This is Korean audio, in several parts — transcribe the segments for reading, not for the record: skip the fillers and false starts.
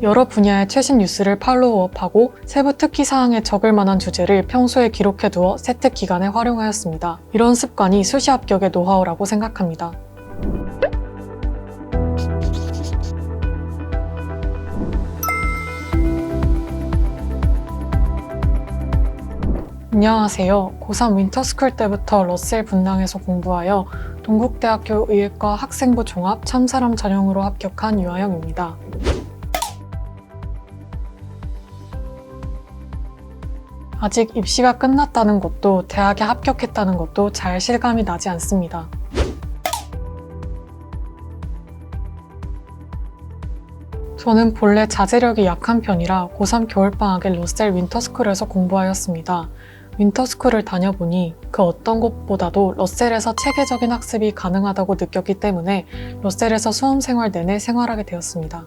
여러 분야의 최신 뉴스를 팔로우업하고 세부 특기 사항에 적을 만한 주제를 평소에 기록해두어 세특 기간에 활용하였습니다. 이런 습관이 수시 합격의 노하우라고 생각합니다. 안녕하세요. 고3 윈터스쿨 때부터 러셀 분당에서 공부하여 동국대학교 의예과 학생부 종합 참사람 전형으로 합격한 유아영입니다. 아직 입시가 끝났다는 것도 대학에 합격했다는 것도 잘 실감이 나지 않습니다. 저는 본래 자제력이 약한 편이라 고3 겨울방학에 러셀 윈터스쿨에서 공부하였습니다. 윈터스쿨을 다녀보니 그 어떤 곳보다도 러셀에서 체계적인 학습이 가능하다고 느꼈기 때문에 러셀에서 수험생활 내내 생활하게 되었습니다.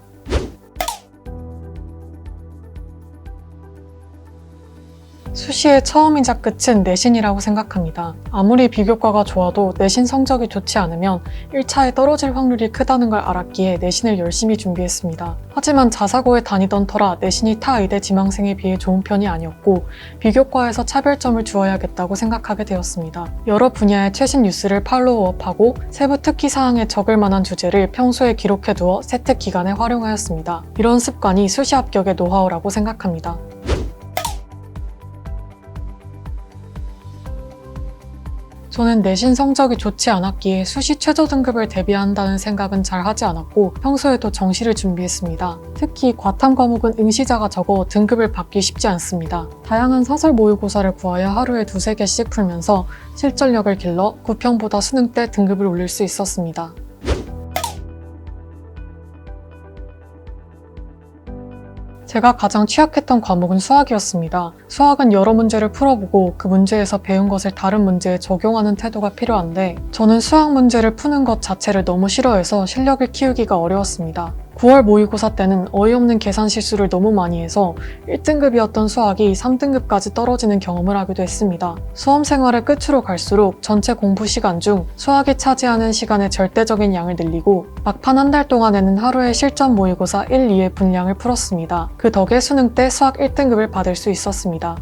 수시의 처음이자 끝은 내신이라고 생각합니다. 아무리 비교과가 좋아도 내신 성적이 좋지 않으면 1차에 떨어질 확률이 크다는 걸 알았기에 내신을 열심히 준비했습니다. 하지만 자사고에 다니던 터라 내신이 타 의대 지망생에 비해 좋은 편이 아니었고 비교과에서 차별점을 주어야겠다고 생각하게 되었습니다. 여러 분야의 최신 뉴스를 팔로우업하고 세부 특기 사항에 적을 만한 주제를 평소에 기록해두어 세특 기간에 활용하였습니다. 이런 습관이 수시 합격의 노하우라고 생각합니다. 저는 내신 성적이 좋지 않았기에 수시 최저 등급을 대비한다는 생각은 잘 하지 않았고 평소에도 정시를 준비했습니다. 특히 과탐 과목은 응시자가 적어 등급을 받기 쉽지 않습니다. 다양한 사설 모의고사를 구하여 하루에 2~3개씩 풀면서 실전력을 길러 구평보다 수능 때 등급을 올릴 수 있었습니다. 제가 가장 취약했던 과목은 수학이었습니다. 수학은 여러 문제를 풀어보고 그 문제에서 배운 것을 다른 문제에 적용하는 태도가 필요한데 저는 수학 문제를 푸는 것 자체를 너무 싫어해서 실력을 키우기가 어려웠습니다. 9월 모의고사 때는 어이없는 계산 실수를 너무 많이 해서 1등급이었던 수학이 3등급까지 떨어지는 경험을 하기도 했습니다. 수험 생활의 끝으로 갈수록 전체 공부 시간 중 수학이 차지하는 시간의 절대적인 양을 늘리고 막판 한 달 동안에는 하루에 실전 모의고사 1, 2의 분량을 풀었습니다. 그 덕에 수능 때 수학 1등급을 받을 수 있었습니다.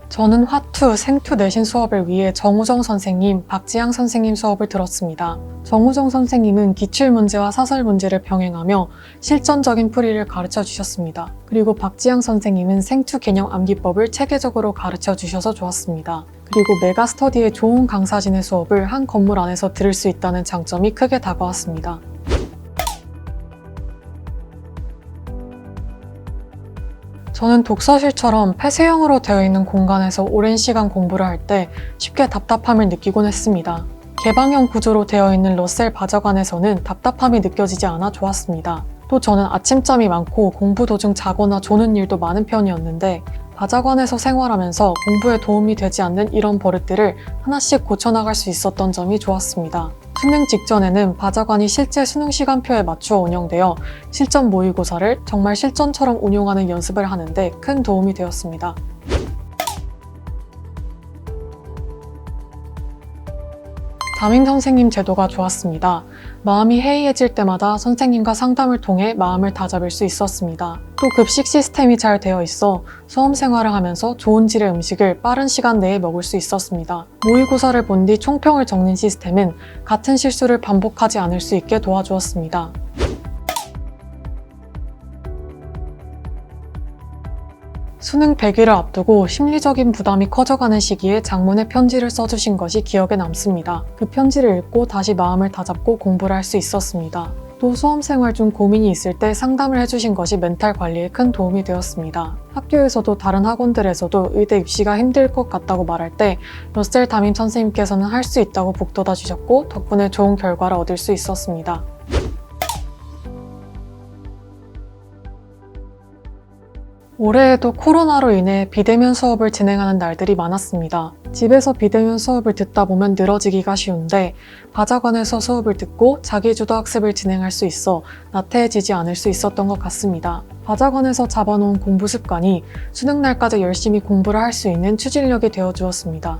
저는 화투, 생투 내신 수업을 위해 정우정 선생님, 박지향 선생님 수업을 들었습니다. 정우정 선생님은 기출문제와 사설문제를 병행하며 실전적인 풀이를 가르쳐 주셨습니다. 그리고 박지향 선생님은 생투 개념 암기법을 체계적으로 가르쳐 주셔서 좋았습니다. 그리고 메가스터디의 좋은 강사진의 수업을 한 건물 안에서 들을 수 있다는 장점이 크게 다가왔습니다. 저는 독서실처럼 폐쇄형으로 되어 있는 공간에서 오랜 시간 공부를 할 때 쉽게 답답함을 느끼곤 했습니다. 개방형 구조로 되어 있는 러셀 바저관에서는 답답함이 느껴지지 않아 좋았습니다. 또 저는 아침잠이 많고 공부 도중 자거나 조는 일도 많은 편이었는데 바저관에서 생활하면서 공부에 도움이 되지 않는 이런 버릇들을 하나씩 고쳐나갈 수 있었던 점이 좋았습니다. 수능 직전에는 바저관이 실제 수능 시간표에 맞추어 운영되어 실전 모의고사를 정말 실전처럼 운용하는 연습을 하는데 큰 도움이 되었습니다. 담임 선생님 제도가 좋았습니다. 마음이 해이해질 때마다 선생님과 상담을 통해 마음을 다잡을 수 있었습니다. 또 급식 시스템이 잘 되어 있어 수험 생활을 하면서 좋은 질의 음식을 빠른 시간 내에 먹을 수 있었습니다. 모의고사를 본 뒤 총평을 적는 시스템은 같은 실수를 반복하지 않을 수 있게 도와주었습니다. 수능 100일을 앞두고 심리적인 부담이 커져가는 시기에 장문의 편지를 써주신 것이 기억에 남습니다. 그 편지를 읽고 다시 마음을 다잡고 공부를 할 수 있었습니다. 또 수험생활 중 고민이 있을 때 상담을 해주신 것이 멘탈 관리에 큰 도움이 되었습니다. 학교에서도 다른 학원들에서도 의대 입시가 힘들 것 같다고 말할 때 러셀 담임 선생님께서는 할 수 있다고 북돋아 주셨고 덕분에 좋은 결과를 얻을 수 있었습니다. 올해에도 코로나로 인해 비대면 수업을 진행하는 날들이 많았습니다. 집에서 비대면 수업을 듣다 보면 늘어지기가 쉬운데 바저관에서 수업을 듣고 자기주도 학습을 진행할 수 있어 나태해지지 않을 수 있었던 것 같습니다. 바저관에서 잡아놓은 공부 습관이 수능 날까지 열심히 공부를 할 수 있는 추진력이 되어 주었습니다.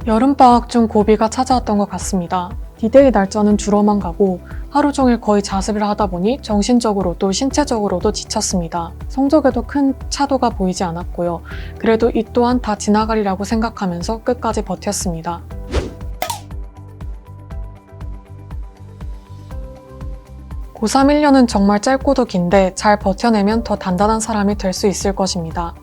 여름방학 중 고비가 찾아왔던 것 같습니다. 디데이 날짜는 주러만 가고 하루 종일 거의 자습을 하다 보니 정신적으로도 신체적으로도 지쳤습니다. 성적에도 큰 차도가 보이지 않았고요. 그래도 이 또한 다 지나가리라고 생각하면서 끝까지 버텼습니다. 고3 1년은 정말 짧고도 긴데 잘 버텨내면 더 단단한 사람이 될 수 있을 것입니다.